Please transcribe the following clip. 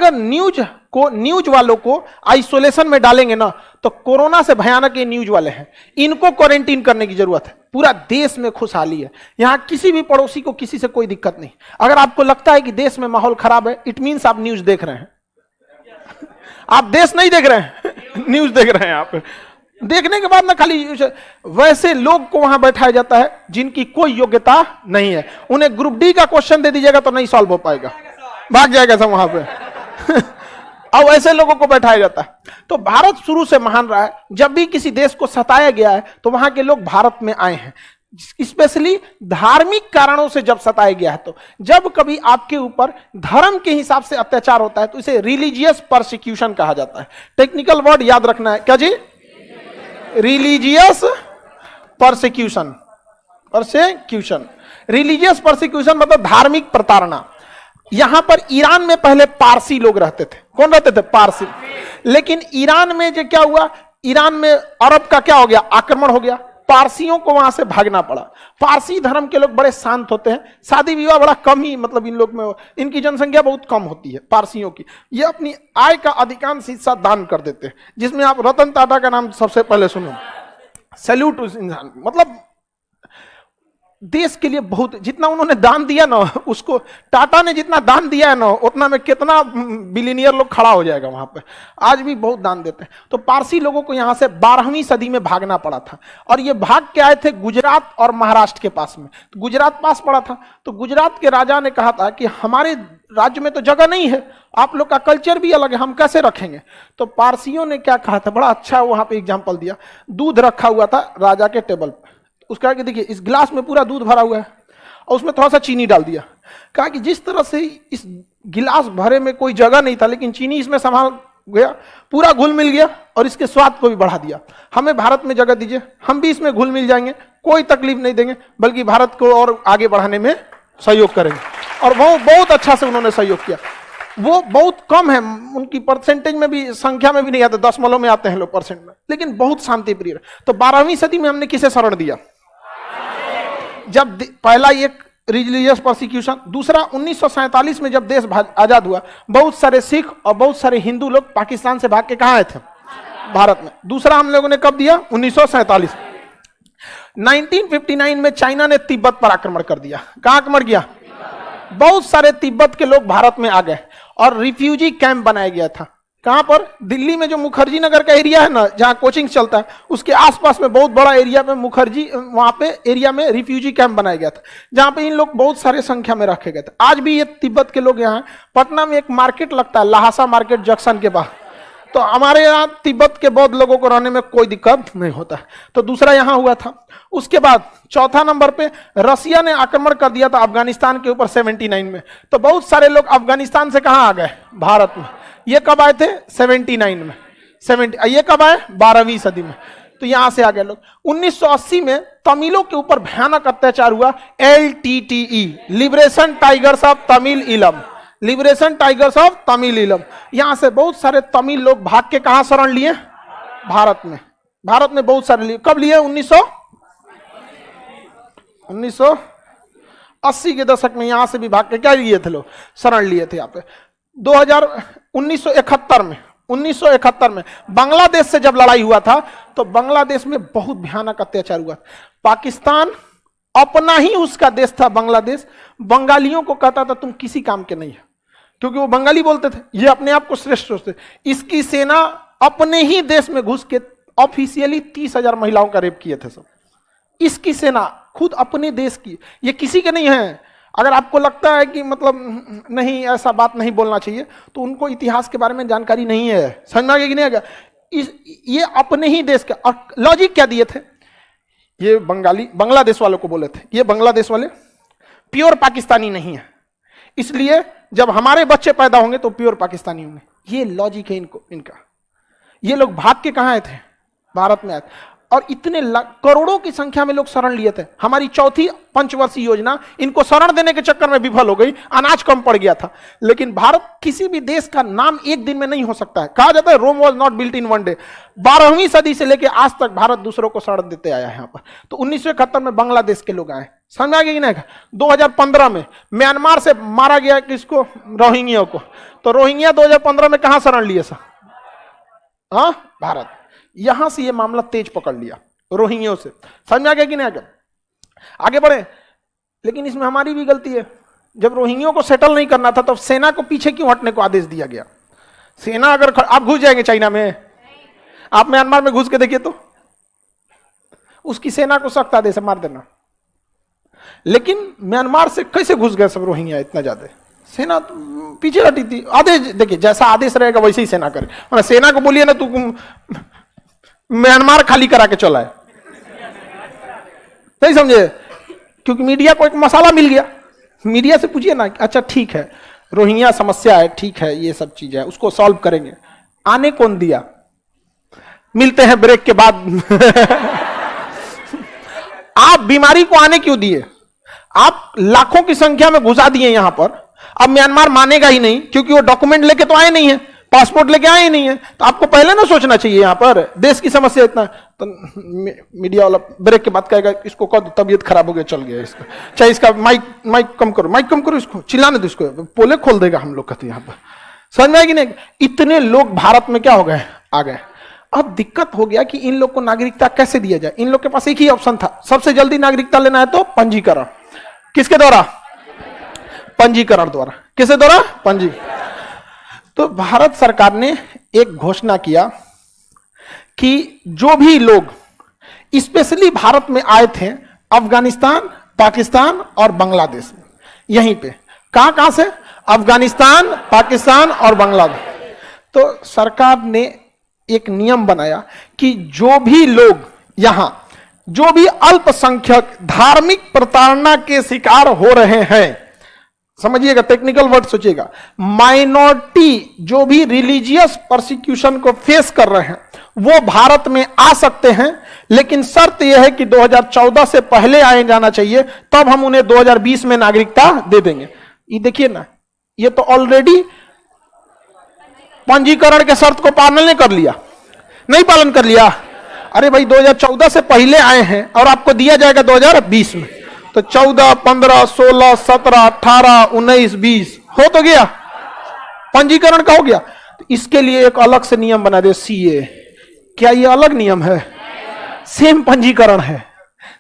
अगर न्यूज वालों को आइसोलेशन में डालेंगे ना, तो कोरोना से भयानक ये न्यूज वाले हैं, इनको क्वारंटीन करने की जरूरत है। पूरा देश में खुशहाली है, यहां किसी भी पड़ोसी को किसी से कोई दिक्कत नहीं। अगर आपको लगता है कि देश में माहौल खराब है, इट मीन्स आप न्यूज देख रहे हैं। आप देश नहीं देख रहे हैं, न्यूज देख रहे हैं। आप देखने के बाद ना खाली वैसे लोग को वहां बैठाया जाता है जिनकी कोई योग्यता नहीं है। उन्हें ग्रुप डी का क्वेश्चन दे दीजिएगा तो नहीं सॉल्व हो पाएगा, भाग जाएगा सब वहां पे। अब ऐसे लोगों को बैठाया जाता है। तो भारत शुरू से महान रहा है। जब भी किसी देश को सताया गया है तो वहां के लोग भारत में आए हैं, स्पेशली धार्मिक कारणों से जब सताया गया है। तो जब कभी आपके ऊपर धर्म के हिसाब से अत्याचार होता है तो इसे रिलीजियस परसिक्यूशन कहा जाता है। टेक्निकल वर्ड याद रखना है, क्या जी? Religious persecution. Persecution, religious persecution मतलब धार्मिक प्रताड़ना। यहां पर ईरान में पहले पारसी लोग रहते थे। कौन रहते थे? पारसी। लेकिन ईरान में जो क्या हुआ, ईरान में अरब का क्या हो गया? आक्रमण हो गया। पारसियों को वहां से भागना पड़ा। पारसी धर्म के लोग बड़े शांत होते हैं, शादी विवाह बड़ा कम ही, मतलब इन लोग में इनकी जनसंख्या बहुत कम होती है पारसियों की। ये अपनी आय का अधिकांश हिस्सा दान कर देते हैं, जिसमें आप रतन टाटा का नाम सबसे पहले सुनो। सैल्यूट उस इंसान, मतलब देश के लिए बहुत, जितना उन्होंने दान दिया ना, उसको टाटा ने जितना दान दिया है ना, उतना में कितना बिलियनियर लोग खड़ा हो जाएगा वहां पे। आज भी बहुत दान देते हैं। तो पारसी लोगों को यहां से 12वीं सदी में भागना पड़ा था, और ये भाग के आए थे गुजरात और महाराष्ट्र के पास में। तो गुजरात पास पड़ा था, तो गुजरात के राजा ने कहा था कि हमारे राज्य में तो जगह नहीं है, आप लोग का कल्चर भी अलग है, हम कैसे रखेंगे? तो पारसियों ने क्या कहा था, बड़ा अच्छा वहां पे एग्जाम्पल दिया। दूध रखा हुआ था राजा के टेबल पर, उसका कि देखिए इस गिलास में पूरा दूध भरा हुआ है और उसमें थोड़ा सा चीनी डाल दिया। कहा कि जिस तरह से इस गिलास भरे में कोई जगह नहीं था, लेकिन चीनी इसमें संभाल गया, पूरा घुल मिल गया और इसके स्वाद को भी बढ़ा दिया। हमें भारत में जगह दीजिए, हम भी इसमें घुल मिल जाएंगे, कोई तकलीफ नहीं देंगे, बल्कि भारत को और आगे बढ़ाने में सहयोग करेंगे। और वो बहुत अच्छा से उन्होंने सहयोग किया। वो बहुत कम है, उनकी परसेंटेज में भी, संख्या में भी नहीं आते, दशमलव में आते हैं लोग परसेंट में, लेकिन बहुत शांति प्रिय। तो 12वीं सदी में हमने किसे शरण दिया? जब पहला एक रिलीजियस परसिक्यूशन, दूसरा 1947 में जब देश आजाद हुआ, बहुत सारे सिख और बहुत सारे हिंदू लोग पाकिस्तान से भाग के कहां आए थे? भारत में। दूसरा हम लोगों ने कब दिया? 1947। 1959 में चाइना ने तिब्बत पर आक्रमण कर दिया। कहां आक्रमण किया? बहुत सारे तिब्बत के लोग भारत में आ गए और रिफ्यूजी कैंप बनाया गया था। कहां पर? दिल्ली में जो मुखर्जी नगर का एरिया है ना, जहां कोचिंग चलता है, उसके आसपास में बहुत बड़ा एरिया में मुखर्जी, वहां पे एरिया में रिफ्यूजी कैंप बनाया गया था, जहां पे इन लोग बहुत सारे संख्या में रखे गए थे। आज भी ये तिब्बत के लोग यहाँ, पटना में एक मार्केट लगता है, लहासा मार्केट जंक्शन के बाहर, तो हमारे यहाँ तिब्बत के बौद्ध लोगों को रहने में कोई दिक्कत नहीं होता। तो दूसरा यहाँ हुआ था। उसके बाद चौथा नंबर पे रसिया ने आक्रमण कर दिया था अफगानिस्तान के ऊपर 79 में। तो बहुत सारे लोग अफगानिस्तान से कहां आ गए? भारत में। ये कब आए थे? 79 में। ये कब आए? 12वीं सदी में। तो यहां से आ गए लोग। 1980 में तमिलों के ऊपर भयानक अत्याचार हुआ। LTTE, liberation tigers of Tamil इलम, लिबरेशन टाइगर्स ऑफ तमिल इलम। यहां से बहुत सारे तमिल लोग भाग के कहां शरण लिए? भारत में। भारत में बहुत सारे लिए। कब लिए? 1980 के दशक में यहां से भी भाग के क्या लिए थे लोग? शरण लिए थे यहाँ पे। 1971 में बांग्लादेश से जब लड़ाई हुआ था, तो बांग्लादेश में बहुत भयानक अत्याचार हुआ। पाकिस्तान अपना ही उसका देश था बांग्लादेश, बंगालियों को कहता था तुम किसी काम के नहीं है, क्योंकि वो बंगाली बोलते थे, ये अपने आप को श्रेष्ठ सोचते। इसकी सेना अपने ही देश में घुस के ऑफिशियली 30,000 महिलाओं का रेप किए थे सब। इसकी सेना खुद अपने देश की, ये किसी के नहीं है। अगर आपको लगता है कि मतलब नहीं, ऐसा बात नहीं बोलना चाहिए, तो उनको इतिहास के बारे में जानकारी नहीं है। समझ में आ गया कि नहीं आ गया? ये अपने ही देश का। और लॉजिक क्या दिए थे? ये बांग्लादेश वालों को बोले थे, ये बांग्लादेश वाले प्योर पाकिस्तानी नहीं है, इसलिए जब हमारे बच्चे पैदा होंगे तो प्योर पाकिस्तानी होंगे। ये लॉजिक है इनका। ये लोग भाग के कहां आए थे? भारत में आए। और इतने करोड़ों की संख्या में लोग शरण लिए थे। हमारी चौथी पंचवर्षीय योजना इनको शरण देने के चक्कर में विफल हो गई, अनाज कम पड़ गया था। लेकिन भारत, किसी भी देश का नाम एक दिन में नहीं हो सकता है। कहा जाता है Rome was not built in one day. 12वीं सदी से लेकर आज तक भारत दूसरों को शरण देते आया है। यहाँ पर तो 1971 में बांग्लादेश के लोग आए, समझ आ गया कि नहीं। 2015 में म्यांमार से मारा गया किसको, रोहिंग्या को। तो रोहिंग्या 2015 में कहां शरण लिए सर, हाँ भारत। यहां से ये मामला तेज पकड़ लिया रोहिंग्या से, समझ आ गया कि नहीं। आगे बढ़े, लेकिन इसमें हमारी भी गलती है। जब रोहिंग्या को सेटल नहीं करना था तो सेना को पीछे क्यों हटने को आदेश दिया गया। सेना अगर आप घुस जाएंगे चाइना में, आप म्यांमार में घुस के देखिए तो उसकी सेना को सख्त आदेश मार देना। लेकिन म्यांमार से कैसे घुस गए सब रोहिंग्या इतना ज्यादा, सेना तो पीछे हटी थी। आदेश देखिए, जैसा आदेश रहेगा वैसे ही सेना करे। सेना को बोलिए ना तू म्यांमार खाली करा के चला है, नहीं समझे, क्योंकि मीडिया को एक मसाला मिल गया। मीडिया से पूछिए ना, अच्छा ठीक है रोहिंग्या समस्या है, ठीक है ये सब चीज है, उसको सॉल्व करेंगे। आने कौन दिया, मिलते हैं ब्रेक के बाद। आप बीमारी को आने क्यों दिए, आप लाखों की संख्या में घुसा दिए यहां पर। अब म्यांमार मानेगा ही नहीं, क्योंकि वो डॉक्यूमेंट लेके तो आए नहीं है, पासपोर्ट लेके आए ही नहीं है। तो आपको पहले ना सोचना चाहिए, यहां पर देश की समस्या इतना। तो मीडिया वाला ब्रेक के बाद कहेगा इसको कह दो, तबीयत खराब हो गया, चल गया इसका, चाहे इसका माइक कम करो, इसको चिल्लाने दो, इसको पोले खोल देगा हम लोग कहते यहां पर। समझ में आएगी नहीं। इतने लोग भारत में क्या हो गए, आ गए। अब दिक्कत हो गया कि इन लोग को नागरिकता कैसे दिया जाए। इन लोग के पास एक ही ऑप्शन था, सबसे जल्दी नागरिकता लेना है तो पंजीकरण। किसके द्वारा, पंजीकरण द्वारा। किसके द्वारा, पंजीकरण। तो भारत सरकार ने एक घोषणा किया कि जो भी लोग स्पेशली भारत में आए थे, अफगानिस्तान, पाकिस्तान और बांग्लादेश, यहीं पे कहां से, अफगानिस्तान, पाकिस्तान और बांग्लादेश। तो सरकार ने एक नियम बनाया कि जो भी लोग यहां, जो भी अल्पसंख्यक धार्मिक प्रताड़ना के शिकार हो रहे हैं, समझिएगा टेक्निकल वर्ड सोचिएगा, माइनॉरिटी जो भी रिलीजियस परसिक्यूशन को फेस कर रहे हैं वो भारत में आ सकते हैं। लेकिन शर्त यह है कि 2014 से पहले आए जाना चाहिए, तब हम उन्हें 2020 में नागरिकता दे देंगे। ये देखिए ना, ये तो ऑलरेडी पंजीकरण के शर्त को पालन नहीं कर लिया, नहीं पालन कर लिया। अरे भाई 2014 से पहले आए हैं और आपको दिया जाएगा 2020 में, तो 14, 15, 16, 17, 18, 19, 20 हो तो गया, पंजीकरण का हो गया। तो इसके लिए एक अलग से नियम बना दे, सीए। क्या ये अलग नियम है, सेम पंजीकरण है।